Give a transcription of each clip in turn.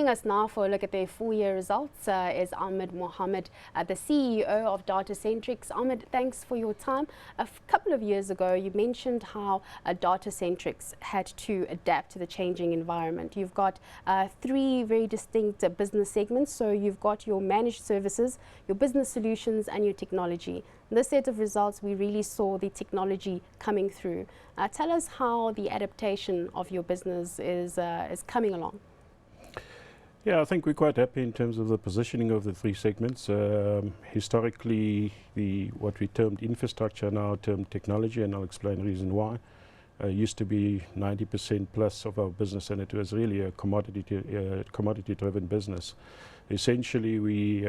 Joining us now for a look at their full-year results is Ahmed Mahomed, the CEO of Datacentrix. Ahmed, thanks for your time. A couple of years ago, you mentioned how Datacentrix had to adapt to the changing environment. You've got three very distinct business segments. So you've got your managed services, your business solutions, and your technology. In this set of results, we really saw the technology coming through. Tell us how the adaptation of your business is coming along. Yeah, I think we're quite happy in terms of the positioning of the three segments. Historically, what we termed infrastructure, now termed technology, and I'll explain the reason why, used to be 90% plus of our business, and it was really a commodity-driven business. Essentially,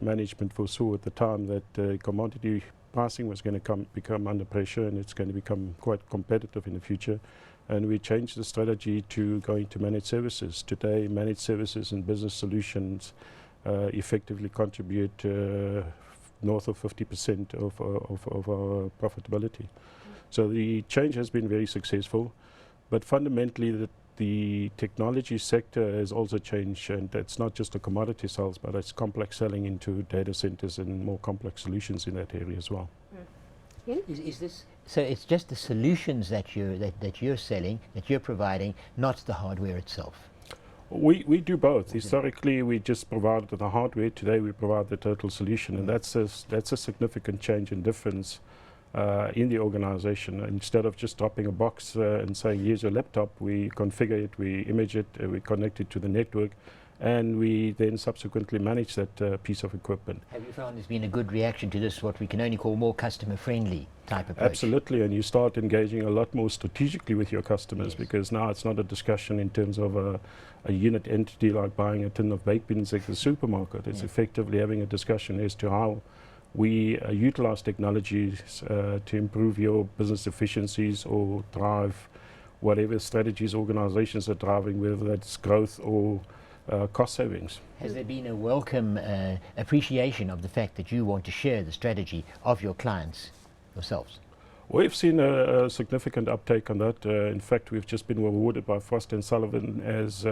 management foresaw at the time that commodity pricing was going to become under pressure, and it's going to become quite competitive in the future. And we changed the strategy to going to managed services. Today, managed services and business solutions effectively contribute north of 50% of our profitability. So the change has been very successful, but fundamentally the technology sector has also changed, and it's not just the commodity sales, but it's complex selling into data centers and more complex solutions in that area as well. Is this so? It's just the solutions that you're selling, that you're providing, not the hardware itself. We do both. Historically, we just provided the hardware. Today, we provide the total solution, and that's a significant change and difference in the organization. Instead of just dropping a box and saying, here's your laptop, we configure it, we image it, we connect it to the network, and we then subsequently manage that piece of equipment. Have you found there's been a good reaction to this, what we can only call more customer-friendly type approach? Absolutely, and you start engaging a lot more strategically with your customers, yes, because now it's not a discussion in terms of a unit entity like buying a tin of baked beans at the supermarket. It's effectively having a discussion as to how we utilize technologies to improve your business efficiencies or drive whatever strategies organizations are driving, whether that's growth or cost savings. Has there been a welcome appreciation of the fact that you want to share the strategy of your clients yourselves? We've seen a significant uptake on that. In fact, we've just been awarded by Frost & Sullivan as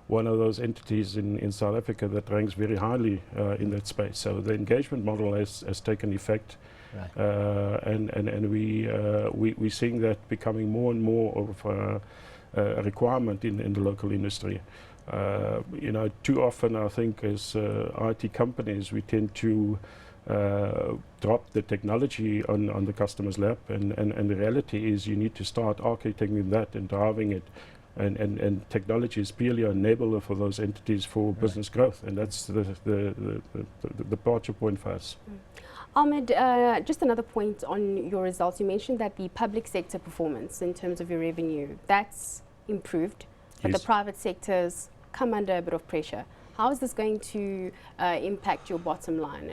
one of those entities in South Africa that ranks very highly in that space. So the engagement model has taken effect, right, and we're seeing that becoming more and more of a requirement in the local industry. You know, too often I think as IT companies we tend to drop the technology on the customer's lap, and the reality is you need to start architecting that and driving it, and technology is purely an enabler for those entities for business growth, and that's the departure point for us. Ahmed, just another point on your results. You mentioned that the public sector performance in terms of your revenue, that's improved, but yes, the private sector's come under a bit of pressure. How is this going to impact your bottom line?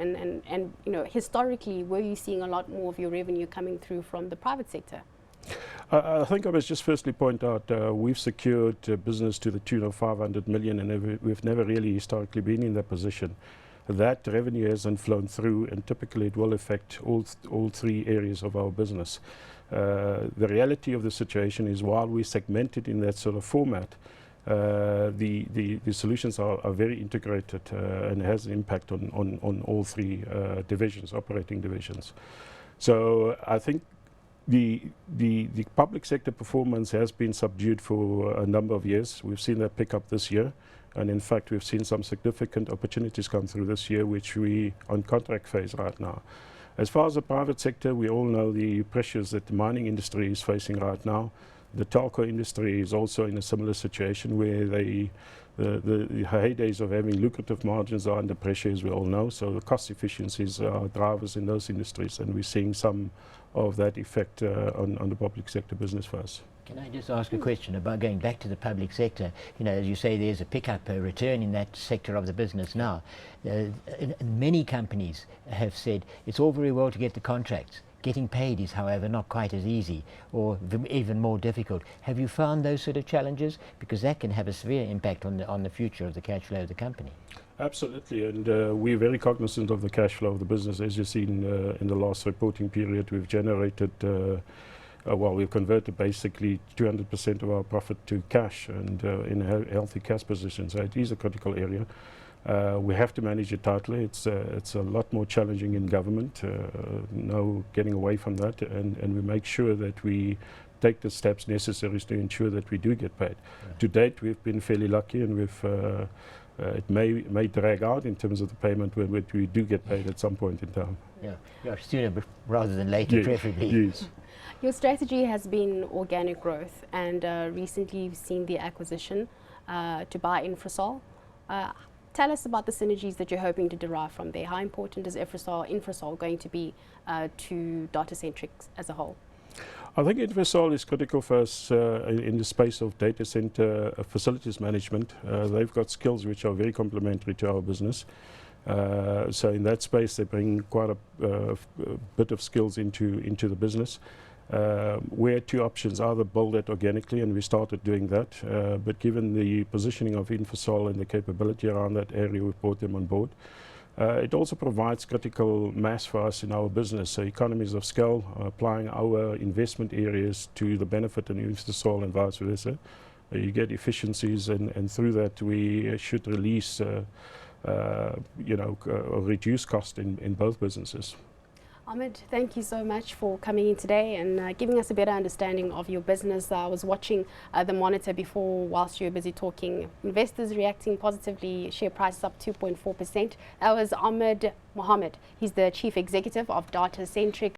And you know, historically, were you seeing a lot more of your revenue coming through from the private sector? I think I must just firstly point out we've secured business to the tune of 500 million, and we've never really historically been in that position. That revenue hasn't flown through, and typically it will affect all three areas of our business. The reality of the situation is, while we segmented in that sort of format, the solutions are very integrated and has an impact on all three divisions, operating divisions. So I think the public sector performance has been subdued for a number of years. We've seen that pick up this year, and in fact we've seen some significant opportunities come through this year, which we on contract phase right now. As far as the private sector, we all know the pressures that the mining industry is facing right now. The telco industry is also in a similar situation where the heydays of having lucrative margins are under pressure, as we all know. So the cost efficiencies are drivers in those industries, and we're seeing some of that effect on the public sector business for us. Can I just ask a question about going back to the public sector? You know, as you say, there's a pickup, a return in that sector of the business now. Many companies have said it's all very well to get the contracts. Getting paid is, however, not quite as easy, or even more difficult. Have you found those sort of challenges? Because that can have a severe impact on the future of the cash flow of the company. Absolutely, and we're very cognizant of the cash flow of the business. As you've seen in the last reporting period, we've generated well, we've converted basically 200% of our profit to cash and in a healthy cash position. So it is a critical area. We have to manage it tightly. It's a lot more challenging in government. No getting away from that, and we make sure that we take the steps necessary to ensure that we do get paid. Yeah. To date, we've been fairly lucky, and we've it may drag out in terms of the payment when we do get paid at some point in time. Yeah, sooner rather than later, preferably. Yes. Your strategy has been organic growth, and recently you've seen the acquisition to buy Infrasol. Tell us about the synergies that you're hoping to derive from there. How important is Infrasol going to be to Datacentrix as a whole? I think Infrasol is critical for us in the space of data center facilities management. They've got skills which are very complementary to our business. So in that space, they bring quite a bit of skills into the business. We had two options: either build it organically, and we started doing that. But given the positioning of Infrasol and the capability around that area, we brought them on board. It also provides critical mass for us in our business, so economies of scale, applying our investment areas to the benefit of Infrasol and vice versa. You get efficiencies, and through that we should release, or reduce cost in both businesses. Ahmed, thank you so much for coming in today and giving us a better understanding of your business. I was watching the monitor before whilst you were busy talking. Investors reacting positively, share prices up 2.4%. That was Ahmed Mahomed. He's the Chief Executive of Datacentrix.